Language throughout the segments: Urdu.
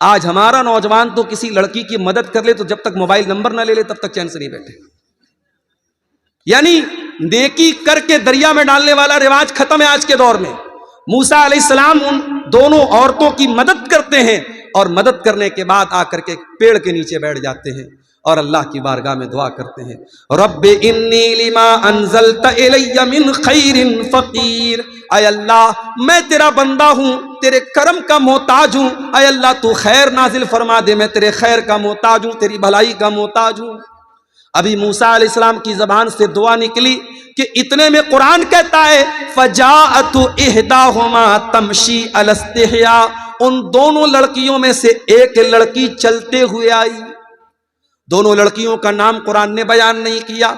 آج ہمارا نوجوان تو کسی لڑکی کی مدد کر لے تو جب تک موبائل نمبر نہ لے لے تب تک چین سے نہیں بیٹھے. یعنی نیکی کر کے دریا میں ڈالنے والا رواج ختم ہے آج کے دور میں. موسیٰ علیہ السلام ان دونوں عورتوں کی مدد کرتے ہیں اور مدد کرنے کے بعد آ کر کے پیڑ کے نیچے بیٹھ جاتے ہیں اور اللہ کی بارگاہ میں دعا کرتے ہیں, رب انی لما انزلت الی من خیر فقیر, اے اللہ میں تیرا بندہ ہوں, تیرے کرم کا محتاج ہوں, اے اللہ تو خیر نازل فرما دے, میں تیرے خیر کا محتاج ہوں, تیری بھلائی کا محتاج ہوں. ابھی موسیٰ علیہ السلام کی زبان سے دعا نکلی کہ اتنے میں قرآن کہتا ہے فجاءت احداہما تمشی علی استحیاء, ان دونوں لڑکیوں میں سے ایک لڑکی چلتے ہوئے آئی. دونوں لڑکیوں کا نام قرآن نے بیان نہیں کیا.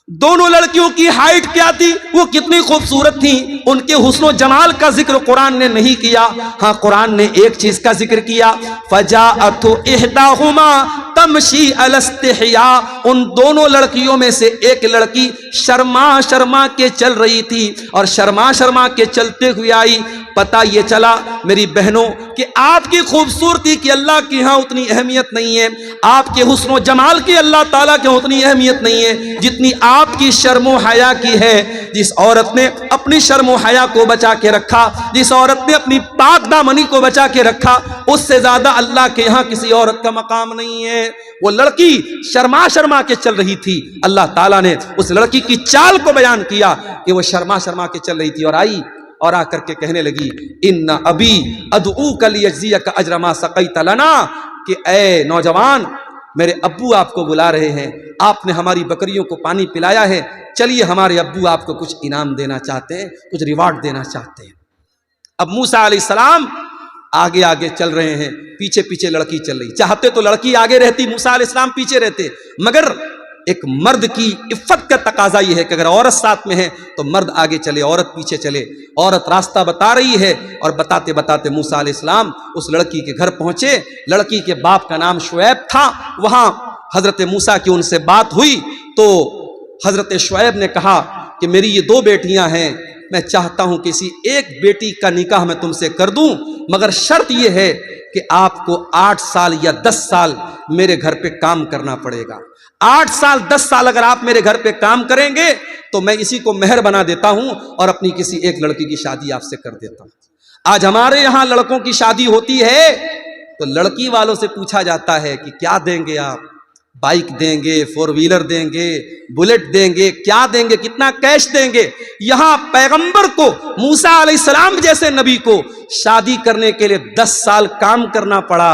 دونوں لڑکیوں کی ہائٹ کیا تھی, وہ کتنی خوبصورت تھیں, ان کے حسن و جمال کا ذکر قرآن نے نہیں کیا. ہاں قرآن نے ایک چیز کا ذکر کیا, فجاءت احداہما تمشی علی استحیاء, ان دونوں لڑکیوں میں سے ایک لڑکی شرما شرما کے چل رہی تھی اور شرما شرما کے چلتے ہوئے آئی. پتہ یہ چلا میری بہنوں کہ آپ کی خوبصورتی کی اللہ کی ہاں اتنی اہمیت نہیں ہے, آپ کے حسن و جمال کی اللہ تعالیٰ کے اتنی اہمیت نہیں ہے جتنی آپ کی شرم و حیا کی ہے. جس عورت نے اپنی شرم و حیا کو بچا کے رکھا, جس عورت نے اپنی پاک دامنی کو بچا کے رکھا, اس سے زیادہ اللہ کے یہاں کسی عورت کا مقام نہیں ہے. وہ لڑکی شرما شرما کے چل رہی تھی, اللہ تعالیٰ نے اس لڑکی کی چال کو بیان کیا کہ وہ شرما شرما کے چل رہی تھی اور آئی اور آ کر کے کہنے لگی ان ابی ادعوک لیجزیک اجر ما سقیت لنا, کہ اے نوجوان میرے ابو آپ کو بلا رہے ہیں, آپ نے ہماری بکریوں کو پانی پلایا ہے, چلیے ہمارے ابو آپ کو کچھ انعام دینا چاہتے ہیں, کچھ ریوارڈ دینا چاہتے ہیں. اب موسیٰ علیہ السلام آگے آگے چل رہے ہیں, پیچھے پیچھے لڑکی چل رہی. چاہتے تو لڑکی آگے رہتی, موسیٰ علیہ السلام پیچھے رہتے, مگر ایک مرد کی عفت کا تقاضا یہ ہے کہ اگر عورت ساتھ میں ہے تو مرد آگے چلے, عورت پیچھے چلے. عورت راستہ بتا رہی ہے اور بتاتے بتاتے موسیٰ علیہ السلام اس لڑکی کے گھر پہنچے. لڑکی کے باپ کا نام شعیب تھا. وہاں حضرت موسیٰ کی ان سے بات ہوئی تو حضرت شعیب نے کہا کہ میری یہ 2 بیٹیاں ہیں, میں چاہتا ہوں کہ کسی ایک بیٹی کا نکاح میں تم سے کر دوں, مگر شرط یہ ہے کہ آپ کو 8 سال یا 10 سال میرے گھر پہ کام کرنا پڑے گا. 8 سال 10 سال اگر آپ میرے گھر پہ کام کریں گے تو میں اسی کو مہر بنا دیتا ہوں اور اپنی کسی ایک لڑکی کی شادی آپ سے کر دیتا ہوں. آج ہمارے یہاں لڑکوں کی شادی ہوتی ہے تو لڑکی والوں سے پوچھا جاتا ہے کہ کیا دیں گے آپ, بائک دیں گے, 4 ویلر دیں گے, بلیٹ دیں گے, کیا دیں گے, کتنا کیش دیں گے. یہاں پیغمبر کو, موسیٰ علیہ السلام جیسے نبی کو شادی کرنے کے لیے 10 سال کام کرنا پڑا.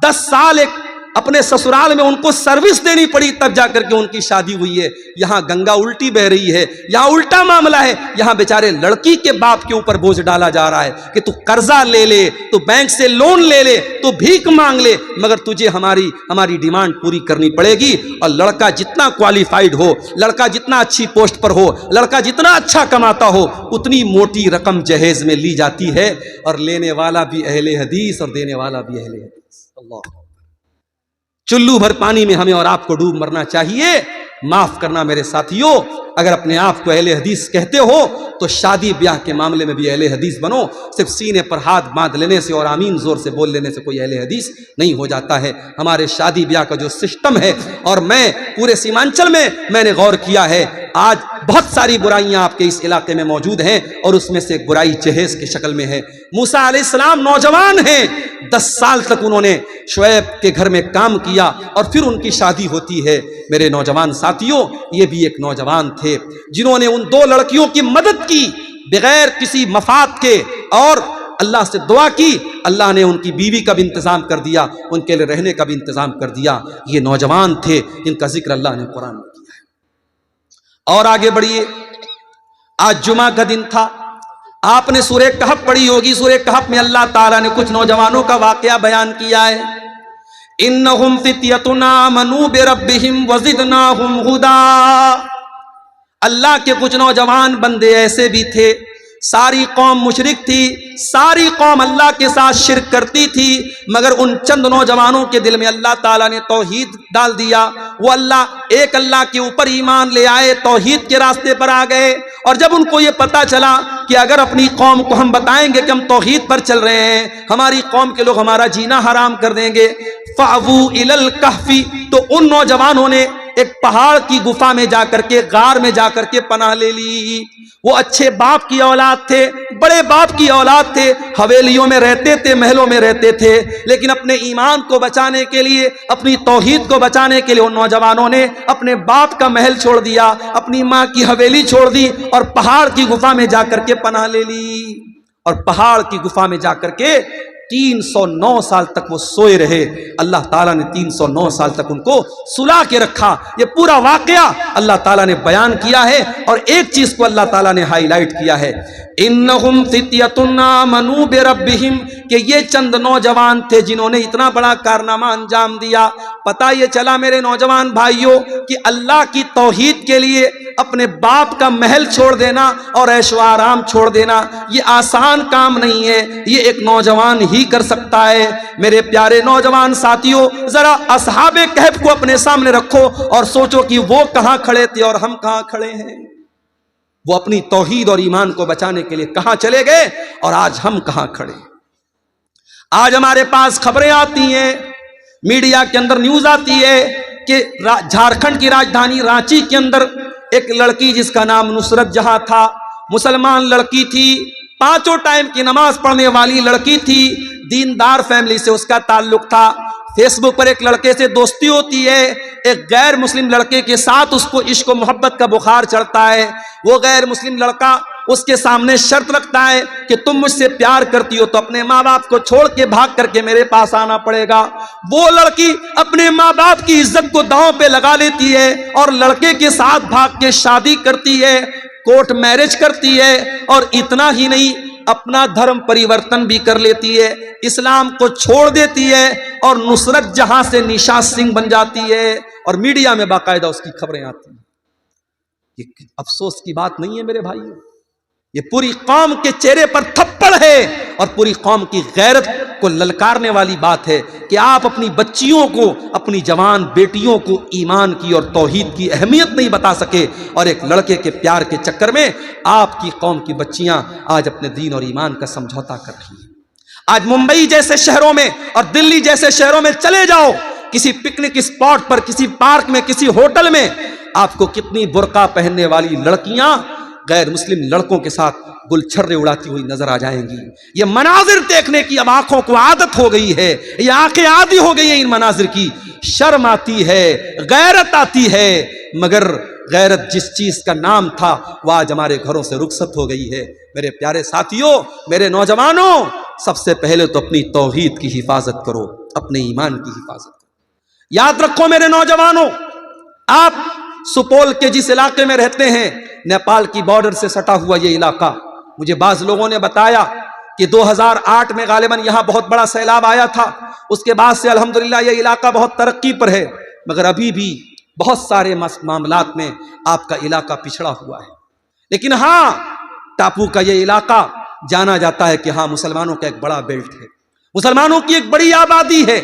10 سال ایک اپنے سسرال میں ان کو سروس دینی پڑی, تب جا کر کے ان کی شادی ہوئی ہے. یہاں گنگا الٹی بہ رہی ہے, یہاں الٹا معاملہ ہے. یہاں بیچارے لڑکی کے باپ کے اوپر بوجھ ڈالا جا رہا ہے کہ تو قرضہ لے لے, تو بینک سے لون لے لے, تو بھیک مانگ لے, مگر تجھے ہماری ڈیمانڈ پوری کرنی پڑے گی. اور لڑکا جتنا کوالیفائڈ ہو, لڑکا جتنا اچھی پوسٹ پر ہو, لڑکا جتنا اچھا کماتا ہو, اتنی موٹی رقم جہیز میں لی جاتی ہے, اور لینے والا بھی اہل حدیث اور دینے والا بھی اہل حدیث. اللہ, چلو بھر پانی میں ہمیں اور آپ کو ڈوب مرنا چاہیے. معاف کرنا میرے ساتھیوں, اگر اپنے آپ کو اہل حدیث کہتے ہو تو شادی بیاہ کے معاملے میں بھی اہل حدیث بنو. صرف سینے پر ہاتھ باندھ لینے سے اور آمین زور سے بول لینے سے کوئی اہل حدیث نہیں ہو جاتا ہے. ہمارے شادی بیاہ کا جو سسٹم ہے, اور میں پورے سیمانچل میں نے غور کیا ہے, آج بہت ساری برائیاں آپ کے اس علاقے میں موجود ہیں, اور اس میں سے ایک برائی جہیز کی شکل میں ہے. موسیٰ علیہ السلام نوجوان ہیں, 10 سال تک انہوں نے شعیب کے گھر میں کام کیا اور پھر ان کی شادی ہوتی ہے. میرے نوجوان ساتھیوں, یہ بھی ایک نوجوان تھے جنہوں نے ان 2 لڑکیوں کی مدد کی بغیر کسی مفاد کے, اور اللہ سے دعا کی, اللہ نے ان کی بیوی کا بھی انتظام کر دیا, ان کے لیے رہنے کا بھی انتظام کر دیا. یہ نوجوان تھے جن کا ذکر اللہ نے قرآن میں کیا ہے. اور آگے بڑھیے, آج جمعہ کا دن تھا, آپ نے سورہ کہف پڑھی ہوگی. سورہ کہف میں اللہ تعالیٰ نے کچھ نوجوانوں کا واقعہ بیان کیا ہے. انہم فتیۃ آمنوا بربہم وزدناہم ھدی. اللہ کے کچھ نوجوان بندے ایسے بھی تھے, ساری قوم مشرک تھی, ساری قوم اللہ کے ساتھ شرک کرتی تھی, مگر ان چند نوجوانوں کے دل میں اللہ تعالیٰ نے توحید ڈال دیا, وہ ایک اللہ کے اوپر ایمان لے آئے، توحید کے راستے پر آ گئے. اور جب ان کو یہ پتا چلا کہ اگر اپنی قوم کو ہم بتائیں گے کہ ہم توحید پر چل رہے ہیں، ہماری قوم کے لوگ ہمارا جینا حرام کر دیں گے. فَأَوُوا إِلَى الْكَهْفِ، تو ان نوجوانوں نے ایک پہاڑ کی گفا میں جا کر کے، غار میں جا کر کے پناہ لے لی. وہ اچھے باپ کی اولاد تھے، بڑے باپ کی اولاد تھے، حویلیوں میں رہتے تھے، محلوں میں رہتے تھے، لیکن اپنے ایمان کو بچانے کے لیے، اپنی توحید کو بچانے کے لیے ان نوجوانوں نے اپنے باپ کا محل چھوڑ دیا، اپنی ماں کی حویلی چھوڑ دی اور پہاڑ کی گفا میں جا کر کے پناہ لے لی. اور پہاڑ کی گفا میں جا کر کے 309 سال تک وہ سوئے رہے. اللہ تعالیٰ نے 309 سال تک ان کو سلا کے رکھا. یہ پورا واقعہ اللہ تعالیٰ نے بیان کیا ہے. اور ایک چیز کو اللہ تعالیٰ نے ہائی لائٹ کیا ہے، انہم فتیۃ آمنوا بربہم، کہ یہ چند نوجوان تھے جنہوں نے اتنا بڑا کارنامہ انجام دیا. پتہ یہ چلا میرے نوجوان بھائیوں کہ اللہ کی توحید کے لیے اپنے باپ کا محل چھوڑ دینا اور عیش و آرام چھوڑ دینا یہ آسان کام نہیں ہے، یہ ایک نوجوان ہی کر سکتا ہے. میرے پیارے نوجوان ساتھیوں، ذرا اصحاب کہف کو اپنے سامنے رکھو اور سوچو کہ وہ کہاں کھڑے تھے اور ہم کہاں کھڑے ہیں. وہ اپنی توحید اور ایمان کو بچانے کے لیے کہاں چلے گئے اور آج ہم کہاں کھڑے. آج ہمارے پاس خبریں آتی ہیں، میڈیا کے اندر نیوز آتی ہے کہ جھارکھنڈ کی راجدھانی رانچی کے اندر ایک لڑکی جس کا نام نصرت جہاں تھا، مسلمان لڑکی تھی، 5 ٹائم کی نماز پڑھنے والی لڑکی تھی، دیندار فیملی سے اس کا تعلق تھا. فیس بک پر ایک لڑکے سے دوستی ہوتی ہے، ایک غیر مسلم لڑکے کے ساتھ اس کو عشق و محبت کا بخار چڑھتا ہے. وہ غیر مسلم لڑکا اس کے سامنے شرط رکھتا ہے کہ تم مجھ سے پیار کرتی ہو تو اپنے ماں باپ کو چھوڑ کے بھاگ کر کے میرے پاس آنا پڑے گا. وہ لڑکی اپنے ماں باپ کی عزت کو داؤں پہ لگا لیتی ہے اور لڑکے کے ساتھ بھاگ کے شادی کرتی ہے، کورٹ میرج کرتی ہے. اور اتنا ہی نہیں، اپنا دھرم پریورتن بھی کر لیتی ہے، اسلام کو چھوڑ دیتی ہے اور نصرت جہاں سے نشا سنگھ بن جاتی ہے. اور میڈیا میں باقاعدہ اس کی خبریں آتی ہیں. یہ افسوس کی بات نہیں ہے میرے بھائیو، یہ پوری قوم کے چہرے پر تھپڑ ہے اور پوری قوم کی غیرت کو للکارنے والی بات ہے کہ آپ اپنی بچیوں کو، اپنی جوان بیٹیوں کو ایمان کی اور توحید کی اہمیت نہیں بتا سکے اور ایک لڑکے کے پیار کے چکر میں آپ کی قوم کی بچیاں آج اپنے دین اور ایمان کا سمجھوتا کر رہی ہیں. آج ممبئی جیسے شہروں میں اور دلی جیسے شہروں میں چلے جاؤ، کسی پکنک اسپاٹ پر، کسی پارک میں، کسی ہوٹل میں آپ کو کتنی برقع پہننے والی لڑکیاں غیر مسلم لڑکوں کے ساتھ گل چھرے اڑاتی ہوئی نظر آ جائیں گی. یہ مناظر دیکھنے کی اب آنکھوں کو عادت ہو گئی ہے، یہ آنکھیں عادی ہو گئی ہیں ان مناظر کی. شرم آتی ہے، غیرت آتی ہے، مگر غیرت جس چیز کا نام تھا وہ آج ہمارے گھروں سے رخصت ہو گئی ہے. میرے پیارے ساتھیوں، میرے نوجوانوں، سب سے پہلے تو اپنی توحید کی حفاظت کرو، اپنے ایمان کی حفاظت کرو. یاد رکھو میرے نوجوانوں، آپ سپول کے جس علاقے میں رہتے ہیں، نیپال کی بارڈر سے سٹا ہوا یہ علاقہ، مجھے بعض لوگوں نے بتایا کہ 2008 میں غالباً یہاں بہت بڑا سیلاب آیا تھا. اس کے بعد سے الحمدللہ یہ علاقہ بہت ترقی پر ہے، مگر ابھی بھی بہت سارے معاملات میں آپ کا علاقہ پچھڑا ہوا ہے. لیکن ہاں، ٹاپو کا یہ علاقہ جانا جاتا ہے کہ ہاں مسلمانوں کا ایک بڑا بیلٹ ہے، مسلمانوں کی ایک بڑی آبادی ہے.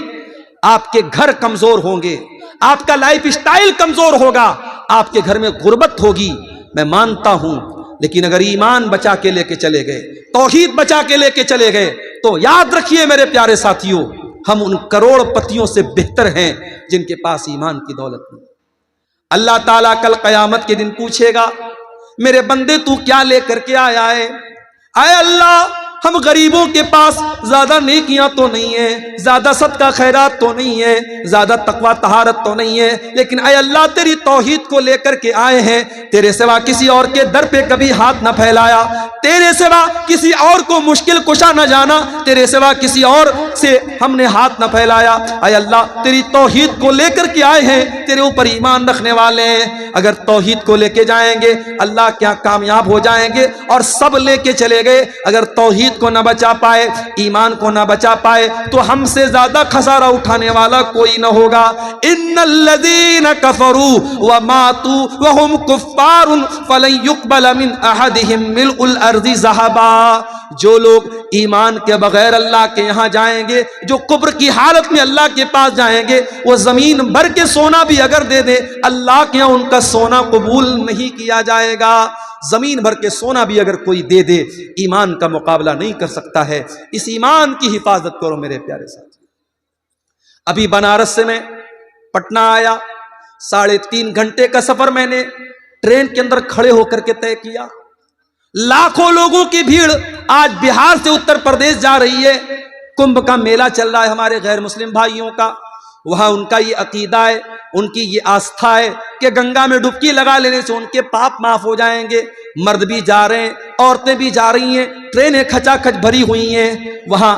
آپ کے گھر کمزور ہوں گے، آپ کا لائف اسٹائل کمزور ہوگا، آپ کے گھر میں غربت ہوگی، میں مانتا ہوں، لیکن اگر ایمان بچا کے لے کے چلے گئے، توحید بچا کے لے کے چلے گئے، تو یاد رکھیے میرے پیارے ساتھیوں، ہم ان کروڑ پتیوں سے بہتر ہیں جن کے پاس ایمان کی دولت نہیں. اللہ تعالیٰ کل قیامت کے دن پوچھے گا، میرے بندے تو کیا لے کر کے آیا ہے؟ اے اللہ، ہم غریبوں کے پاس زیادہ نیکیاں تو نہیں ہیں، زیادہ صدقہ خیرات تو نہیں ہے، زیادہ تقوی طہارت تو نہیں ہے، لیکن اے اللہ تیری توحید کو لے کر کے آئے ہیں، تیرے سوا کسی اور کے در پہ کبھی ہاتھ نہ پھیلایا، تیرے سوا کسی اور کو مشکل کشا نہ جانا، تیرے سوا کسی اور سے ہم نے ہاتھ نہ پھیلایا. اے اللہ تیری توحید کو لے کر کے آئے ہیں، تیرے اوپر ایمان رکھنے والے ہیں. اگر توحید کو لے کے جائیں گے اللہ کیا کامیاب ہو جائیں گے. اور سب لے کے چلے گئے، اگر توحید توحید کو نہ بچا پائے، ایمان کو نہ بچا پائے، تو ہم سے زیادہ خسارہ اٹھانے والا کوئی نہ ہوگا۔ ان الذین کفروا وماتوا وهم کفار فلن يقبل من احدهم ملء الارض ذهبا۔ جو لوگ ایمان کے بغیر اللہ کے یہاں جائیں گے، جو کفر کی حالت میں اللہ کے پاس جائیں گے، وہ زمین بھر کے سونا بھی اگر دے دیں، اللہ کے یہاں ان کا سونا قبول نہیں کیا جائے گا۔ زمین بھر کے سونا بھی اگر کوئی دے دے، ایمان کا مقابلہ نہیں کر سکتا ہے۔ اس ایمان کی حفاظت کرو میرے پیارے ساتھی۔ ابھی بنارس سے میں پٹنہ آیا، 3.5 گھنٹے کا سفر میں نے ٹرین کے اندر کھڑے ہو کر کے طے کیا۔ لاکھوں لوگوں کی بھیڑ آج بہار سے اتر پردیش جا رہی ہے۔ کمبھ کا میلہ چل رہا ہے ہمارے غیر مسلم بھائیوں کا، وہاں ان کا یہ عقیدہ ہے، ان کی یہ آستھا ہے کہ گنگا میں ڈبکی لگا لینے سے ان کے پاپ معاف ہو جائیں گے۔ مرد بھی جا رہے ہیں، عورتیں بھی جا رہی ہیں، ٹرینیں کھچا کھچ بھری ہوئی ہیں۔ وہاں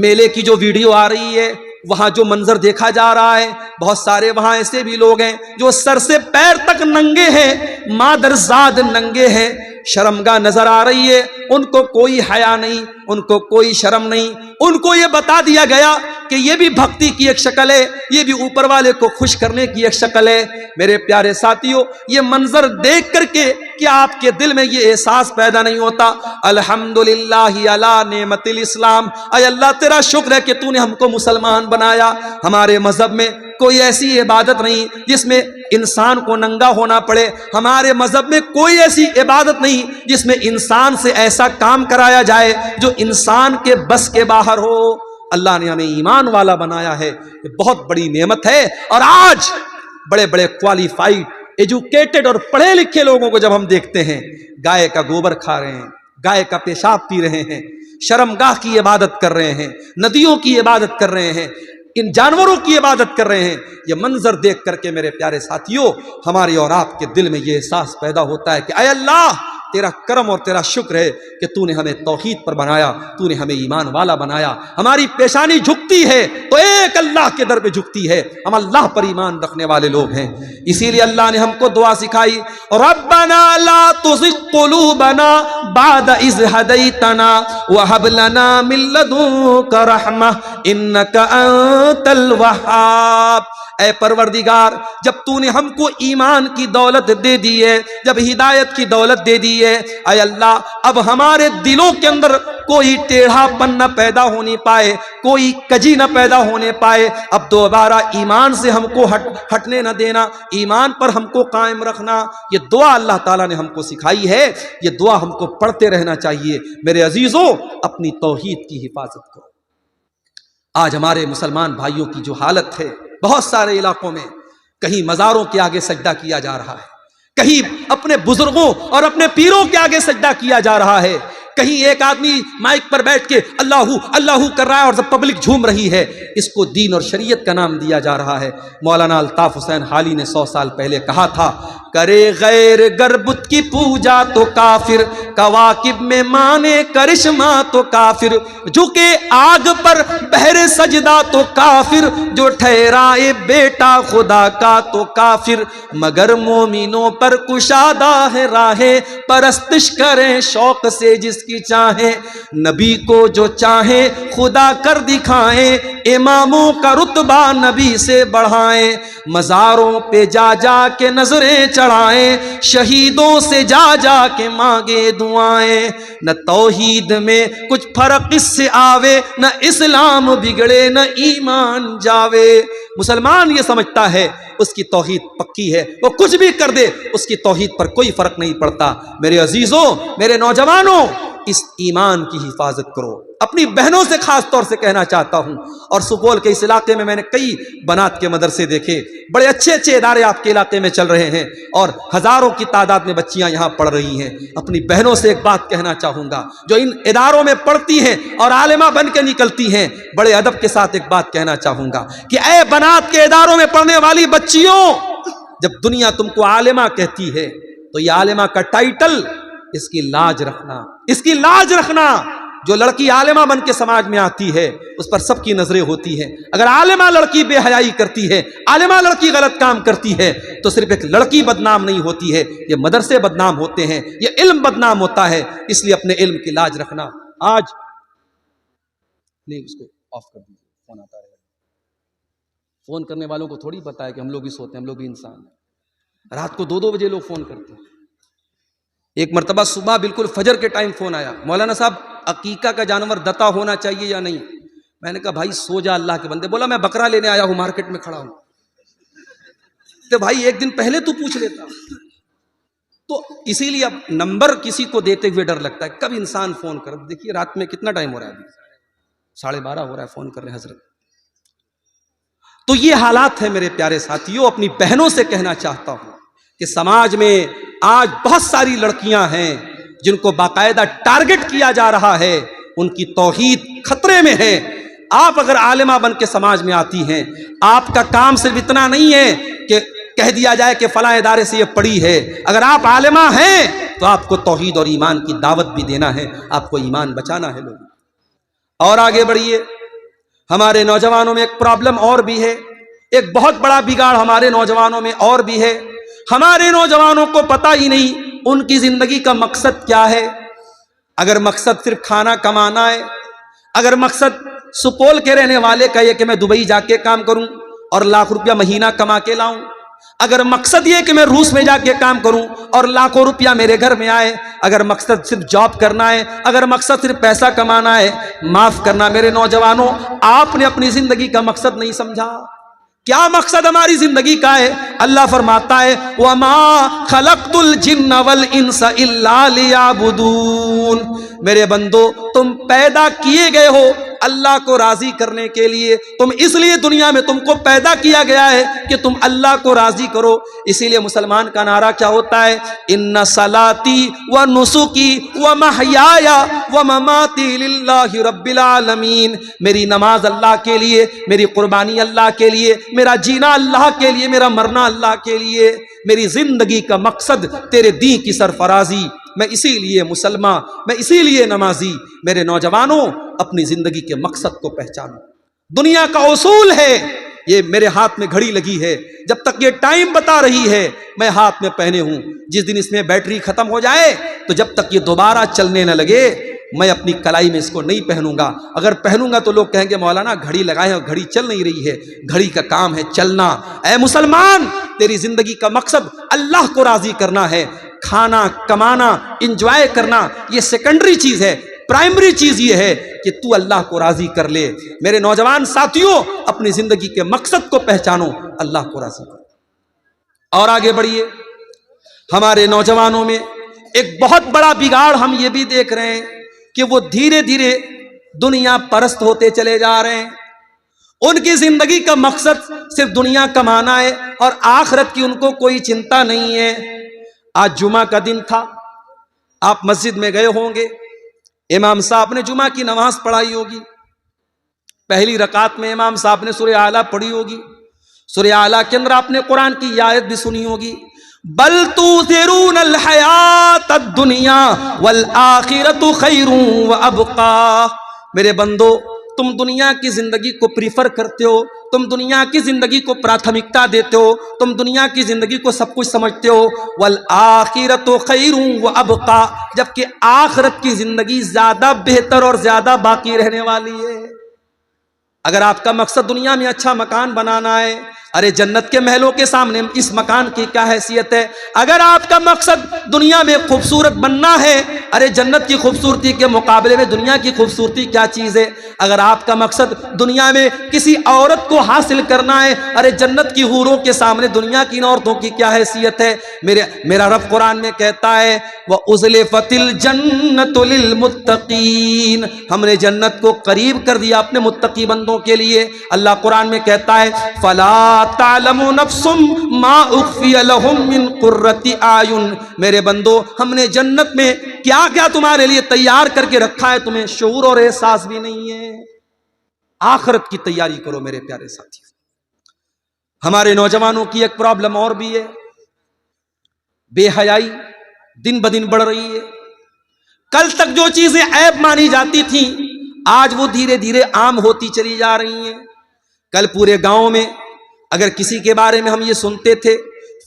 میلے کی جو ویڈیو آ رہی ہے، وہاں جو منظر دیکھا جا رہا ہے، بہت سارے وہاں ایسے بھی لوگ ہیں جو سر سے پیر تک ننگے ہیں، مادرزاد ننگے ہیں۔ شرمگاہ نظر آ رہی ہے، ان کو کوئی حیا نہیں، ان کو کوئی شرم نہیں۔ ان کو یہ بتا دیا گیا کہ یہ بھی بھکتی کی ایک شکل ہے، یہ بھی اوپر والے کو خوش کرنے کی ایک شکل ہے۔ میرے پیارے ساتھیوں، یہ منظر دیکھ کر کے کیا آپ کے دل میں یہ احساس پیدا نہیں ہوتا، الحمدللہ علی نعمت الاسلام، اے اللہ تیرا شکر ہے کہ تو نے ہم کو مسلمان بنایا۔ ہمارے مذہب میں کوئی ایسی عبادت نہیں جس میں انسان کو ننگا ہونا پڑے، ہمارے مذہب میں کوئی ایسی عبادت نہیں جس میں انسان سے ایسا کام کرایا جائے جو انسان کے بس کے باہر ہو۔ اللہ نے ہمیں ایمان والا بنایا ہے، یہ بہت بڑی نعمت ہے۔ اور آج بڑے بڑے کوالیفائڈ، ایجوکیٹڈ اور پڑھے لکھے لوگوں کو جب ہم دیکھتے ہیں، گائے کا گوبر کھا رہے ہیں، گائے کا پیشاب پی رہے ہیں، شرمگاہ کی عبادت کر رہے ہیں، ندیوں کی عبادت کر رہے ہیں، ان جانوروں کی عبادت کر رہے ہیں، یہ منظر دیکھ کر کے میرے پیارے ساتھیوں، ہماری اور آپ کے دل میں یہ احساس پیدا ہوتا ہے کہ اے اللہ تیرا کرم اور تیرا شکر ہے کہ تو نے ہمیں توحید پر بنایا، تو نے ہمیں ایمان والا بنایا۔ ہماری پیشانی جھکتی ہے تو ایک اللہ کے در پہ جھکتی ہے، ہم اللہ پر ایمان رکھنے والے لوگ ہیں۔ اسی لیے اللہ نے ہم کو دعا سکھائی، ربنا لا تزغ قلوبنا بعد اذ ہدیتنا وہب لنا من لدنک رحمہ انک انت الوہاب۔ اے پروردگار، جب تو نے ہم کو ایمان کی دولت دے دی ہے، جب ہدایت کی دولت دے دی ہے، اے اللہ اب ہمارے دلوں کے اندر کوئی ٹیڑھا پن نہ پیدا ہونے پائے، کوئی کجی نہ پیدا ہونے پائے۔ اب دوبارہ ایمان سے ہم کو ہٹنے نہ دینا، ایمان پر ہم کو قائم رکھنا۔ یہ دعا اللہ تعالیٰ نے ہم کو سکھائی ہے، یہ دعا ہم کو پڑھتے رہنا چاہیے۔ میرے عزیزوں، اپنی توحید کی حفاظت کرو۔ آج ہمارے مسلمان بھائیوں کی جو حالت ہے، بہت سارے علاقوں میں کہیں مزاروں کے آگے سجدہ کیا جا رہا ہے، کہیں اپنے بزرگوں اور اپنے پیروں کے آگے سجدہ کیا جا رہا ہے، کہیں ایک آدمی مائک پر بیٹھ کے اللہ اللہ کر رہا ہے اور پبلک جھوم رہی ہے۔ اس کو دین اور شریعت کا نام دیا جا رہا ہے۔ مولانا الطاف حسین حالی نے 100 سال پہلے کہا تھا، کرے غیر گربت کی پوجا تو کافر، کواکب میں مانے کرشمہ تو کافر، جھکے آگ پر بہر سجدہ تو کافر، جو ٹھہرائے بیٹا خدا کا تو کافر، مگر مومنوں پر کشادہ ہے راہیں، پرستش کریں شوق سے جس کی چاہیں، نبی کو جو چاہیں خدا کر دکھائیں، اماموں کا رتبہ نبی سے بڑھائیں، مزاروں پہ جا جا کے نظریں چڑھائیں، شہیدوں سے جا جا کے مانگے دعائیں، نہ توحید میں کچھ فرق اس سے آوے، نہ اسلام بگڑے نہ ایمان جاوے۔ مسلمان یہ سمجھتا ہے اس کی توحید پکی ہے، وہ کچھ بھی کر دے اس کی توحید پر کوئی فرق نہیں پڑتا۔ میرے عزیزوں، میرے نوجوانوں، اس ایمان کی حفاظت کرو۔ اپنی بہنوں سے خاص طور سے کہنا چاہتا ہوں، اور سپول کے اس علاقے میں نے کئی بنات کے مدرسے دیکھے، بڑے اچھے اچھے ادارے آپ کے علاقے میں چل رہے ہیں اور ہزاروں کی تعداد میں بچیاں یہاں پڑھ رہی ہیں۔ اپنی بہنوں سے ایک بات کہنا چاہوں گا جو ان اداروں میں پڑھتی ہیں اور عالمہ بن کے نکلتی ہیں، بڑے ادب کے ساتھ ایک بات کہنا چاہوں گا کہ اے بنات کے اداروں میں پڑھنے والی بچیوں، جب دنیا تم کو عالمہ کہتی ہے تو یہ عالمہ کا ٹائٹل، اس کی لاج رکھنا، اس کی لاج رکھنا۔ جو لڑکی عالمہ بن کے سماج میں آتی ہے اس پر سب کی نظریں ہوتی ہیں۔ اگر عالمہ لڑکی بے حیائی کرتی ہے، عالمہ لڑکی غلط کام کرتی ہے تو صرف ایک لڑکی بدنام نہیں ہوتی ہے، یہ مدرسے بدنام ہوتے ہیں، یہ علم بدنام ہوتا ہے۔ اس لیے اپنے علم کی لاج رکھنا۔ آج نہیں اس کو آف کر دیجیے، فون آتا رہے گا. فون کرنے والوں کو تھوڑی پتا ہے کہ ہم لوگ بھی سوتے ہیں، ہم لوگ بھی انسان ہیں. رات کو 2 بجے لوگ فون کرتے ہیں. ایک مرتبہ صبح بالکل فجر کے ٹائم فون آیا، مولانا صاحب عقیقہ کا جانور دتا ہونا چاہیے یا نہیں؟ میں نے کہا بھائی سو جا اللہ کے بندے. بولا میں بکرا لینے آیا ہوں، مارکیٹ میں کھڑا ہوں. تو بھائی ایک دن پہلے تو پوچھ لیتا. تو اسی لیے اب نمبر کسی کو دیتے ہوئے ڈر لگتا ہے، کب انسان فون کر. دیکھیے رات میں کتنا ٹائم ہو رہا ہے، ابھی 12:30 ہو رہا ہے، فون کر رہے ہیں حضرت. تو یہ حالات ہیں میرے پیارے ساتھیوں. اپنی بہنوں سے کہنا چاہتا ہوں کہ سماج میں آج بہت ساری لڑکیاں ہیں جن کو باقاعدہ ٹارگٹ کیا جا رہا ہے، ان کی توحید خطرے میں ہے. آپ اگر عالمہ بن کے سماج میں آتی ہیں، آپ کا کام صرف اتنا نہیں ہے کہ کہہ دیا جائے کہ فلاں ادارے سے یہ پڑھی ہے. اگر آپ عالمہ ہیں تو آپ کو توحید اور ایمان کی دعوت بھی دینا ہے، آپ کو ایمان بچانا ہے لوگوں. اور آگے بڑھیے. ہمارے نوجوانوں میں ایک پرابلم اور بھی ہے، ایک بہت بڑا بگاڑ ہمارے نوجوانوں میں اور بھی ہے. ہمارے نوجوانوں کو پتہ ہی نہیں ان کی زندگی کا مقصد کیا ہے. اگر مقصد صرف کھانا کمانا ہے، اگر مقصد سپول کے رہنے والے کا یہ کہ میں دبئی جا کے کام کروں اور لاکھ روپیہ مہینہ کما کے لاؤں، اگر مقصد یہ کہ میں روس میں جا کے کام کروں اور لاکھوں روپیہ میرے گھر میں آئے، اگر مقصد صرف جاب کرنا ہے، اگر مقصد صرف پیسہ کمانا ہے، معاف کرنا میرے نوجوانوں، آپ نے اپنی زندگی کا مقصد نہیں سمجھا. کیا مقصد ہماری زندگی کا ہے؟ اللہ فرماتا ہے وَمَا خَلَقْتُ الْجِنَّ وَالْإِنسَ إِلَّا لِيَعْبُدُونَ. میرے بندو تم پیدا کیے گئے ہو اللہ کو راضی کرنے کے لیے. تم اس لیے دنیا میں تم کو پیدا کیا گیا ہے کہ تم اللہ کو راضی کرو. اسی لیے مسلمان کا نعرہ کیا ہوتا ہے؟ ان صلاتی و نسکی و محیایا و مماتی للہ رب العالمین. میری نماز اللہ کے لیے، میری قربانی اللہ کے لیے، میرا جینا اللہ کے لیے، میرا مرنا اللہ کے لیے. میری زندگی کا مقصد تیرے دین کی سرفرازی. میں اسی لیے مسلمان، میں اسی لیے نمازی. میرے نوجوانوں اپنی زندگی کے مقصد کو پہچانو. دنیا کا اصول ہے، یہ میرے ہاتھ میں گھڑی لگی ہے، جب تک یہ ٹائم بتا رہی ہے میں ہاتھ میں پہنے ہوں. جس دن اس میں بیٹری ختم ہو جائے تو جب تک یہ دوبارہ چلنے نہ لگے میں اپنی کلائی میں اس کو نہیں پہنوں گا. اگر پہنوں گا تو لوگ کہیں گے مولانا گھڑی لگائے اور گھڑی چل نہیں رہی ہے. گھڑی کا کام ہے چلنا. اے مسلمان تیری زندگی کا مقصد اللہ کو راضی کرنا ہے. کھانا کمانا انجوائے کرنا یہ سیکنڈری چیز ہے، پرائمری چیز یہ ہے کہ تو اللہ کو راضی کر لے. میرے نوجوان ساتھیوں اپنی زندگی کے مقصد کو پہچانو، اللہ کو راضی کرو. اور آگے بڑھیے. ہمارے نوجوانوں میں ایک بہت بڑا بگاڑ ہم یہ بھی دیکھ رہے ہیں کہ وہ دھیرے دھیرے دنیا پرست ہوتے چلے جا رہے ہیں. ان کی زندگی کا مقصد صرف دنیا کمانا ہے اور آخرت کی ان کو کوئی چنتا نہیں ہے. آج جمعہ کا دن تھا، آپ مسجد میں گئے ہوں گے، امام صاحب نے جمعہ کی نماز پڑھائی ہوگی. پہلی رکعت میں امام صاحب نے سورہ اعلیٰ پڑھی ہوگی. سورہ اعلیٰ کے اندر آپ نے قرآن کی یہ آیت بھی سنی ہوگی، بل تؤثرون الحیات الدنیا والآخرۃ خیر وابقی. میرے بندو تم دنیا کی زندگی کو پریفر کرتے ہو، تم دنیا کی زندگی کو پراتھمکتا دیتے ہو، تم دنیا کی زندگی کو سب کچھ سمجھتے ہو. والآخرۃ خیر وابقی، جبکہ آخرت کی زندگی زیادہ بہتر اور زیادہ باقی رہنے والی ہے. اگر آپ کا مقصد دنیا میں اچھا مکان بنانا ہے، ارے جنت کے محلوں کے سامنے اس مکان کی کیا حیثیت ہے؟ اگر آپ کا مقصد دنیا میں خوبصورت بننا ہے، ارے جنت کی خوبصورتی کے مقابلے میں دنیا کی خوبصورتی کیا چیز ہے؟ اگر آپ کا مقصد دنیا میں کسی عورت کو حاصل کرنا ہے، ارے جنت کی حوروں کے سامنے دنیا کی عورتوں کی کیا حیثیت ہے؟ میرا رب قرآن میں کہتا ہے وَأُزْلِفَتِ الْجَنَّةُ لِلْمُتَّقِينَ. ہم نے جنت کو قریب کر دیا اپنے متقی بندوں کے لیے. اللہ قرآن میں کہتا ہے فَلَا تَعْلَمُ نَفْسٌ مَا أُخْفِيَ لَهُم مِّن قُرَّةِ أَعْيُنٍ. میرے بندو ہم نے جنت میں کیا کیا تمہارے لیے تیار کر کے رکھا ہے تمہیں شعور اور احساس بھی نہیں ہے. آخرت کی تیاری کرو میرے پیارے ساتھی. ہمارے نوجوانوں کی ایک پرابلم اور بھی ہے، بے حیائی دن بدن بڑھ رہی ہے. کل تک جو چیزیں عیب مانی جاتی تھیں آج وہ دھیرے دھیرے عام ہوتی چلی جا رہی ہیں. کل پورے گاؤں میں اگر کسی کے بارے میں ہم یہ سنتے تھے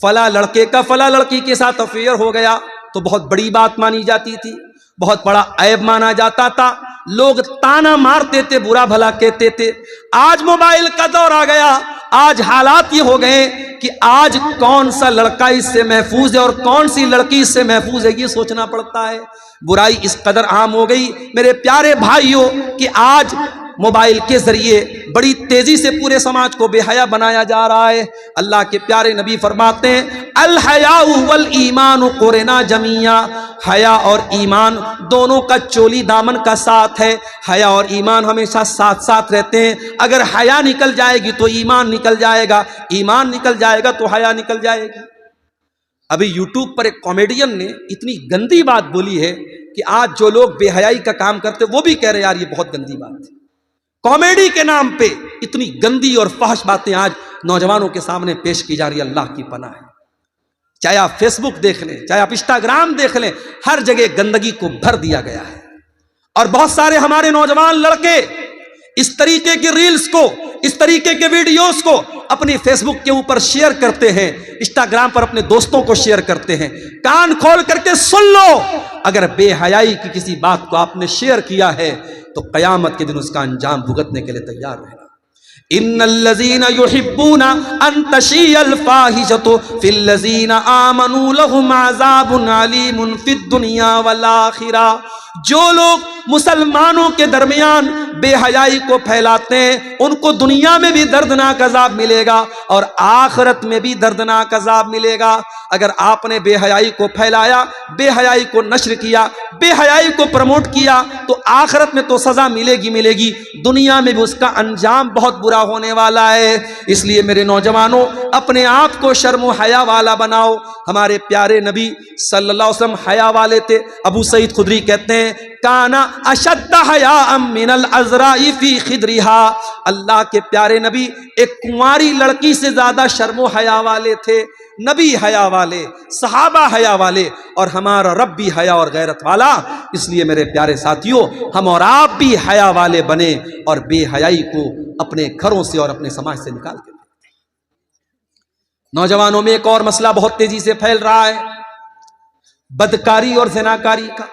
فلاں لڑکے کا فلاں لڑکی کے ساتھ افیئر ہو گیا تو بہت بڑی بات مانی جاتی تھی، بہت بڑا عیب مانا جاتا تھا. لوگ تانا مارتے تھے، برا بھلا کہتے تھے. آج موبائل کا دور آ گیا. آج حالات یہ ہو گئے کہ آج کون سا لڑکا اس سے محفوظ ہے اور کون سی لڑکی اس سے محفوظ ہے یہ سوچنا پڑتا ہے. برائی اس قدر عام ہو گئی میرے پیارے بھائیوں کہ آج موبائل کے ذریعے بڑی تیزی سے پورے سماج کو بے حیا بنایا جا رہا ہے. اللہ کے پیارے نبی فرماتے ہیں الحیاء والایمان قرنا جمیعا، حیا اور ایمان دونوں کا چولی دامن کا ساتھ ہے. حیا اور ایمان ہمیشہ ساتھ ساتھ رہتے ہیں. اگر حیا نکل جائے گی تو ایمان نکل جائے گا، ایمان نکل جائے گا تو حیا نکل جائے گی. ابھی یوٹیوب پر ایک کامیڈین نے اتنی گندی بات بولی ہے کہ آج جو لوگ بے حیائی کا کام کرتے وہ بھی کہہ رہے یار یہ بہت گندی بات ہے. کامیڈی کے نام پہ اتنی گندی اور فحش باتیں آج نوجوانوں کے سامنے پیش کی جا رہی ہے. اللہ کی پناہ ہے. چاہے آپ فیس بک دیکھ لیں، چاہے آپ انسٹاگرام دیکھ لیں، ہر جگہ گندگی کو بھر دیا گیا ہے. اور بہت سارے ہمارے نوجوان لڑکے اس طریقے کی ریلز کو، اس طریقے کے ویڈیوز کو اپنی فیس بک کے اوپر شیئر کرتے ہیں، انسٹاگرام پر اپنے دوستوں کو شیئر کرتے ہیں. کان کھول کر کے سن لو، اگر بے حیائی کی کسی بات کو آپ نے شیئر کیا ہے تو قیامت کے دن اس کا انجام بھگتنے کے لیے تیار رہنا. ان الذين يحبون ان تشيع الفاحشة في الذين آمنوا لهم عذاب عليم في الدنيا والآخرة. جو لوگ مسلمانوں کے درمیان بے حیائی کو پھیلاتے ہیں ان کو دنیا میں بھی دردناک عذاب ملے گا اور آخرت میں بھی دردناک عذاب ملے گا. اگر آپ نے بے حیائی کو پھیلایا، بے حیائی کو نشر کیا، بے حیائی کو پروموٹ کیا تو آخرت میں تو سزا ملے گی، دنیا میں بھی اس کا انجام بہت برا ہونے والا ہے. اس لیے میرے نوجوانوں اپنے آپ کو شرم و حیا والا بناؤ. ہمارے پیارے نبی صلی اللہ علیہ وسلم حیا والے تھے. ابو سعید خدری کہتے ہیں کانا اشد حیاء من العذراء فی خدرہا. اللہ کے پیارے نبی ایک کنواری لڑکی سے زیادہ شرم و حیا والے تھے. نبی حیا والے، صحابہ حیا والے، اور ہمارا رب بھی حیا اور غیرت والا. اس لیے میرے پیارے ساتھیوں ہم اور آپ بھی حیا والے بنے اور بے حیائی کو اپنے گھروں سے اور اپنے سماج سے نکال کے. نوجوانوں میں ایک اور مسئلہ بہت تیزی سے پھیل رہا ہے، بدکاری اور زناکاری کا.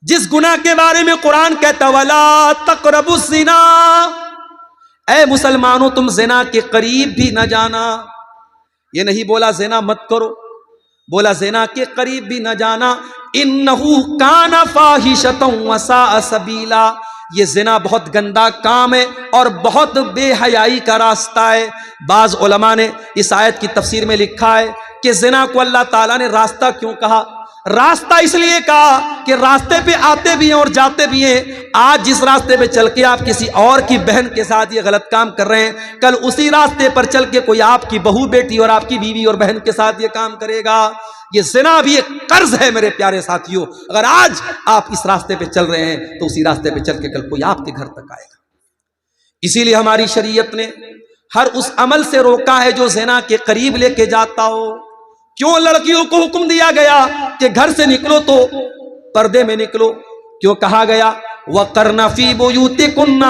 جس گناہ کے بارے میں قرآن کہتا وَلَا تَقْرَبُوا الزِّنَا، اے مسلمانوں تم زنا کے قریب بھی نہ جانا. یہ نہیں بولا زنا مت کرو، بولا زنا کے قریب بھی نہ جانا. اِنَّهُ كَانَ فَاحِشَةً وَسَاءَ سَبِيلًا. یہ زنا بہت گندا کام ہے اور بہت بے حیائی کا راستہ ہے. بعض علماء نے اس آیت کی تفسیر میں لکھا ہے کہ زنا کو اللہ تعالیٰ نے راستہ کیوں کہا. راستہ اس لیے کہا کہ راستے پہ آتے بھی ہیں اور جاتے بھی ہیں. آج جس راستے پہ چل کے آپ کسی اور کی بہن کے ساتھ یہ غلط کام کر رہے ہیں، کل اسی راستے پر چل کے کوئی آپ کی بہو بیٹی اور آپ کی بیوی اور بہن کے ساتھ یہ کام کرے گا. یہ زنا بھی ایک قرض ہے میرے پیارے ساتھیوں. اگر آج آپ اس راستے پہ چل رہے ہیں تو اسی راستے پہ چل کے کل کوئی آپ کے گھر تک آئے گا. اسی لیے ہماری شریعت نے ہر اس عمل سے روکا ہے جو زنا کے قریب لے کے جاتا ہو. کیوں لڑکیوں کو حکم دیا گیا کہ گھر سے نکلو تو پردے میں نکلو؟ کیوں کہا گیا وَقَرْنَ فِي بُيُوتِكُنَّ،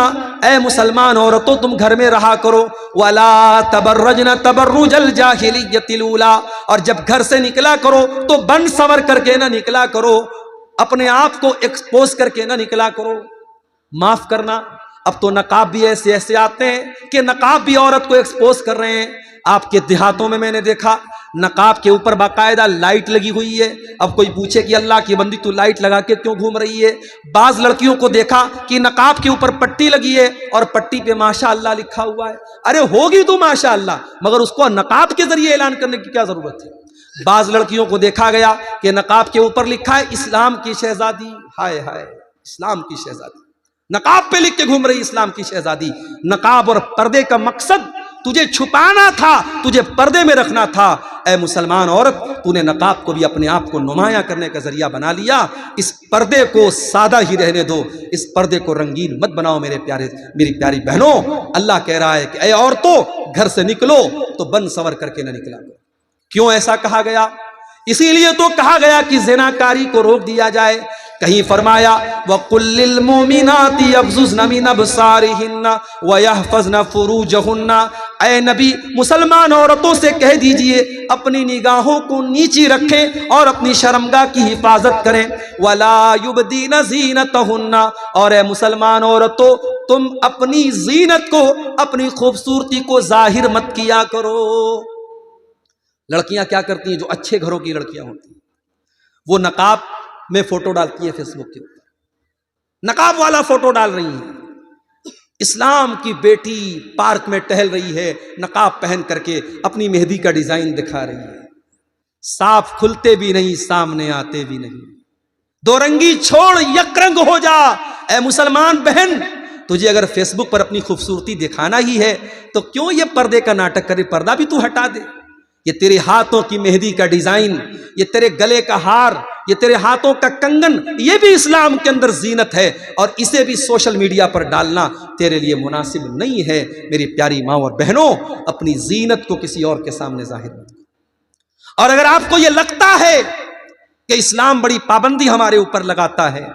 اے مسلمان عورتوں تم گھر میں رہا کرو. وَلَا تَبَرَّجْنَ تَبَرُّجَ الْجَاهِلِيَّةِ الْأُولَىٰ، اور جب گھر سے نکلا کرو تو بن سور کر کے نہ نکلا کرو، اپنے آپ کو ایکسپوز کر کے نہ نکلا کرو. معاف کرنا، اب تو نقاب بھی ایسے ایسے آتے ہیں کہ نقاب بھی عورت کو ایکسپوز کر رہے ہیں. آپ کے دیہاتوں میں نے دیکھا نقاب کے اوپر باقاعدہ لائٹ لگی ہوئی ہے. اب کوئی پوچھے کہ اللہ کی بندی تو لائٹ لگا کے کیوں گھوم رہی ہے؟ بعض لڑکیوں کو دیکھا کہ نقاب کے اوپر پٹی لگی ہے اور پٹی پہ ماشاءاللہ لکھا ہوا ہے. ارے ہوگی تو ماشاءاللہ، مگر اس کو نقاب کے ذریعے اعلان کرنے کی کیا ضرورت ہے؟ بعض لڑکیوں کو دیکھا گیا کہ نقاب کے اوپر لکھا ہے اسلام کی شہزادی. ہائے ہائے، اسلام کی شہزادی، نقاب پہ لکھ کے گھوم رہی اسلام کی شہزادی. نقاب اور پردے کا مقصد تجھے چھپانا تھا، تجھے پردے میں رکھنا تھا. اے مسلمان عورت، تو نے نقاب کو بھی اپنے آپ کو نمایاں کرنے کا ذریعہ بنا لیا. اس پردے کو سادہ ہی رہنے دو، اس پردے کو رنگین مت بناؤ. میری پیاری بہنوں، اللہ کہہ رہا ہے کہ اے عورتوں گھر سے نکلو تو بن سور کر کے نہ نکلا کرو. کیوں ایسا کہا گیا؟ اسی لیے تو کہا گیا کہ زناکاری کو روک دیا جائے. کہیں فرمایا وَقُلْ لِلْمُؤْمِنَاتِ يَغْضُضْنَ مِنْ أَبْصَارِهِنَّ وَيَحْفَظْنَ فُرُوجَهُنَّ، اے نبی مسلمان عورتوں سے کہہ دیجئے اپنی نگاہوں کو نیچی رکھیں اور اپنی شرمگاہ کی حفاظت کریں. وَلَا يُبْدِينَ زِينَتَهُنَّ، اور اے مسلمان عورتوں تم اپنی زینت کو، اپنی خوبصورتی کو ظاہر مت کیا کرو. لڑکیاں کیا کرتی ہیں جو اچھے گھروں کی لڑکیاں ہوتی ہیں، وہ نقاب میں فوٹو ڈالتی ہیں فیس بک کے اوپر، نقاب والا فوٹو ڈال رہی ہیں. اسلام کی بیٹی پارک میں ٹہل رہی ہے نقاب پہن کر کے، اپنی مہندی کا ڈیزائن دکھا رہی ہے. صاف کھلتے بھی نہیں، سامنے آتے بھی نہیں. دو رنگی چھوڑ یک رنگ ہو جا. اے مسلمان بہن، تجھے اگر فیس بک پر اپنی خوبصورتی دکھانا ہی ہے تو کیوں یہ پردے کا ناٹک کرے؟ پردہ بھی تو ہٹا دے. یہ تیرے ہاتھوں کی مہندی کا ڈیزائن، یہ تیرے گلے کا ہار، یہ تیرے ہاتھوں کا کنگن، یہ بھی اسلام کے اندر زینت ہے، اور اسے بھی سوشل میڈیا پر ڈالنا تیرے لیے مناسب نہیں ہے. میری پیاری ماں اور بہنوں، اپنی زینت کو کسی اور کے سامنے ظاہر مت کرو. اور اگر آپ کو یہ لگتا ہے کہ اسلام بڑی پابندی ہمارے اوپر لگاتا ہے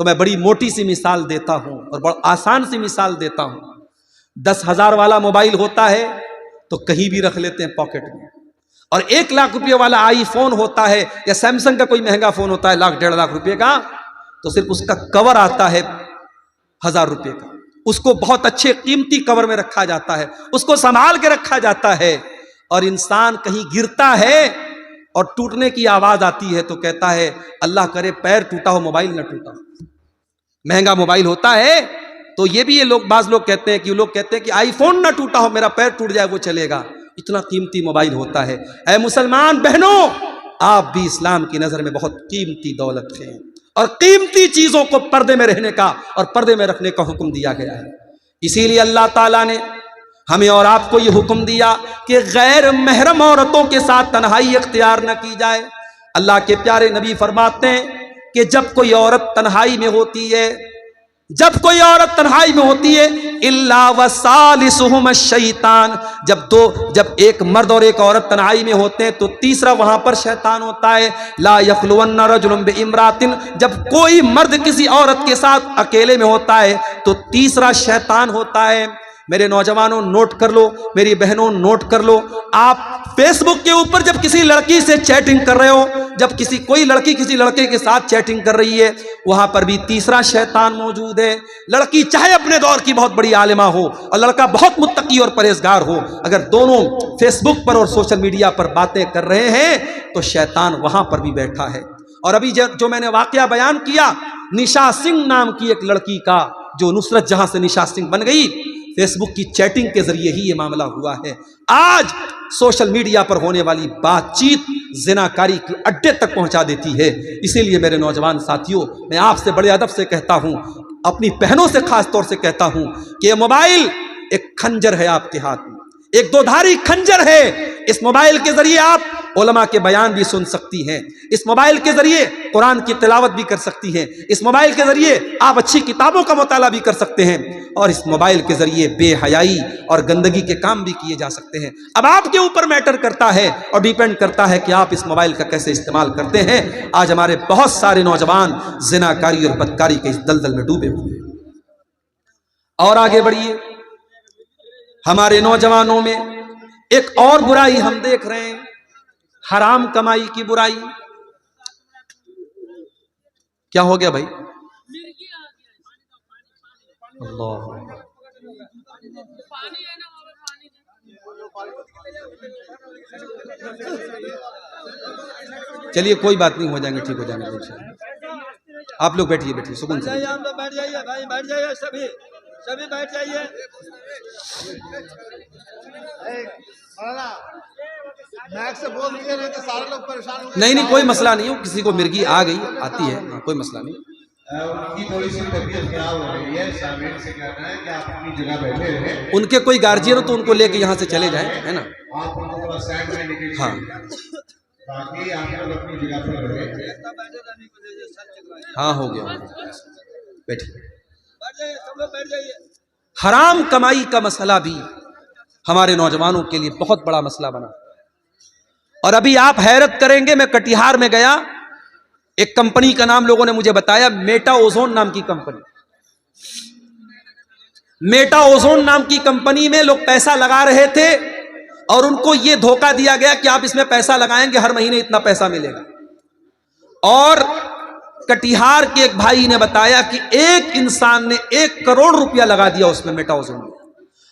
تو میں بڑی موٹی سی مثال دیتا ہوں اور بڑا آسان سی مثال دیتا ہوں. 10,000 والا موبائل ہوتا ہے تو کہیں بھی رکھ لیتے ہیں پاکٹ میں، اور 1 لاکھ روپے والا آئی فون ہوتا ہے یا سیمسنگ کا کوئی مہنگا فون ہوتا ہے 1,00,000 1.5 لاکھ روپے کا، تو صرف اس کا کور آتا ہے 1,000 روپے کا. اس کو بہت اچھے قیمتی کور میں رکھا جاتا ہے، اس کو سنبھال کے رکھا جاتا ہے. اور انسان کہیں گرتا ہے اور ٹوٹنے کی آواز آتی ہے تو کہتا ہے اللہ کرے پیر ٹوٹا ہو موبائل نہ ٹوٹا ہو. مہنگا موبائل ہوتا ہے تو یہ بھی بعض لوگ کہتے ہیں کہ آئی فون نہ ٹوٹا ہو، میرا پیر ٹوٹ جائے وہ چلے گا. اتنا قیمتی موبائل ہوتا ہے. اے مسلمان بہنوں، آپ بھی اسلام کی نظر میں بہت قیمتی دولت ہیں، اور قیمتی چیزوں کو پردے میں رہنے کا اور پردے میں رکھنے کا حکم دیا گیا ہے. اسی لیے اللہ تعالیٰ نے ہمیں اور آپ کو یہ حکم دیا کہ غیر محرم عورتوں کے ساتھ تنہائی اختیار نہ کی جائے. اللہ کے پیارے نبی فرماتے ہیں کہ جب کوئی عورت تنہائی میں ہوتی ہے، الا وثالثہم الشیطان، جب ایک مرد اور ایک عورت تنہائی میں ہوتے ہیں تو تیسرا وہاں پر شیطان ہوتا ہے. لا یخلون رجل بامرأۃ، جب کوئی مرد کسی عورت کے ساتھ اکیلے میں ہوتا ہے تو تیسرا شیطان ہوتا ہے. میرے نوجوانوں نوٹ کر لو، میری بہنوں نوٹ کر لو، آپ فیس بک کے اوپر جب کسی لڑکی سے چیٹنگ کر رہے ہو، جب کوئی لڑکی کسی لڑکے کے ساتھ چیٹنگ کر رہی ہے، وہاں پر بھی تیسرا شیطان موجود ہے. لڑکی چاہے اپنے دور کی بہت بڑی عالمہ ہو اور لڑکا بہت متقی اور پرہیزگار ہو، اگر دونوں فیس بک پر اور سوشل میڈیا پر باتیں کر رہے ہیں تو شیطان وہاں پر بھی بیٹھا ہے. اور ابھی جو میں نے واقعہ بیان کیا نشا سنگھ نام کی ایک لڑکی کا، جو نصرت جہاں سے نشا سنگھ بن گئی، فیس بک کی چیٹنگ کے ذریعے ہی یہ معاملہ ہوا ہے. آج سوشل میڈیا پر ہونے والی بات چیت زناکاری کے اڈے تک پہنچا دیتی ہے. اسی لیے میرے نوجوان ساتھیوں، میں آپ سے بڑے ادب سے کہتا ہوں، اپنی بہنوں سے خاص طور سے کہتا ہوں کہ یہ موبائل ایک خنجر ہے آپ کے ہاتھ میں، ایک دو دھاری خنجر ہے. اس موبائل کے ذریعے آپ علماء کے بیان بھی سن سکتی ہیں، اس موبائل کے ذریعے قرآن کی تلاوت بھی کر سکتی ہیں، اس موبائل کے ذریعے آپ اچھی کتابوں کا مطالعہ بھی کر سکتے ہیں، اور اس موبائل کے ذریعے بے حیائی اور گندگی کے کام بھی کیے جا سکتے ہیں. اب آپ کے اوپر میٹر کرتا ہے اور ڈیپینڈ کرتا ہے کہ آپ اس موبائل کا کیسے استعمال کرتے ہیں. آج ہمارے بہت سارے نوجوان زناکاری اور بدکاری کے اس دلدل میں ڈوبے ہوئے ہیں. اور آگے بڑھیے، ہمارے نوجوانوں میں ایک اور برائی ہم دیکھ رہے ہیں، حرام کمائی کی برائی. کیا ہو گیا بھائی؟ اللہ، چلیے کوئی بات نہیں، ہو جائیں گے، ٹھیک ہو جائیں گے انشاءاللہ. آپ لوگ بیٹھیے سکون سے بیٹھ جائیے بھائی، بیٹھ جائیے، سبھی بیٹھ جائیے. نہیں کوئی مسئلہ نہیں ہو، کسی کو مرگی آ گئی آتی ہے، کوئی مسئلہ نہیں. ان کی تھوڑی سی طبیعت خراب ہو رہی ہے، سامعین سے کہنا ہے کہ آپ اپنی جگہ بیٹھے رہیں. ان کے کوئی گارجین ہو تو ان کو لے کے یہاں سے چلے جائیں، ہے نا. آپ ان کو تھوڑا سائڈ میں نکل ہاں، باقی آپ لوگ اپنی جگہ پر رہیں. ہاں ہو گیا. بیٹھیے. حرام کمائی کا مسئلہ بھی ہمارے نوجوانوں کے لیے بہت بڑا مسئلہ بنا. اور ابھی آپ حیرت کریں گے، میں کٹیہار میں گیا، ایک کمپنی کا نام لوگوں نے مجھے بتایا، میٹا اوزون نام کی کمپنی. میٹا اوزون نام کی کمپنی میں لوگ پیسہ لگا رہے تھے اور ان کو یہ دھوکہ دیا گیا کہ آپ اس میں پیسہ لگائیں گے ہر مہینے اتنا پیسہ ملے گا. اور کٹیہار کے ایک بھائی نے بتایا کہ ایک انسان نے 1 کروڑ روپیہ لگا دیا اس میں میٹا اوزون میں,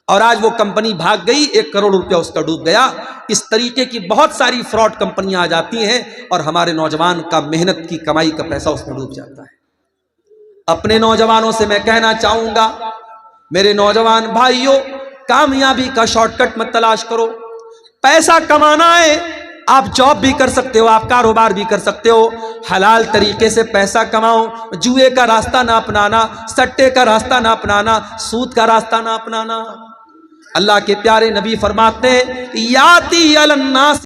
اور آج وہ کمپنی بھاگ گئی, 1 کروڑ روپیہ اس کا ڈوب گیا. اس طریقے کی بہت ساری فراڈ کمپنیاں آ جاتی ہیں اور ہمارے نوجوان کا محنت کی کمائی کا پیسہ اس میں ڈوب جاتا ہے. اپنے نوجوانوں سے میں کہنا چاہوں گا, میرے نوجوان بھائیوں, کامیابی کا شارٹ کٹ مت تلاش کرو. پیسہ کمانا ہے, آپ جاب بھی کر سکتے ہو, آپ کاروبار بھی کر سکتے ہو, حلال طریقے سے پیسہ کماؤ. جوئے کا راستہ نہ اپنانا, سٹے کا راستہ نہ اپنانا, سود کا راستہ نہ اپنانا. اللہ کے پیارے نبی فرماتے ہیں, یاتی الناس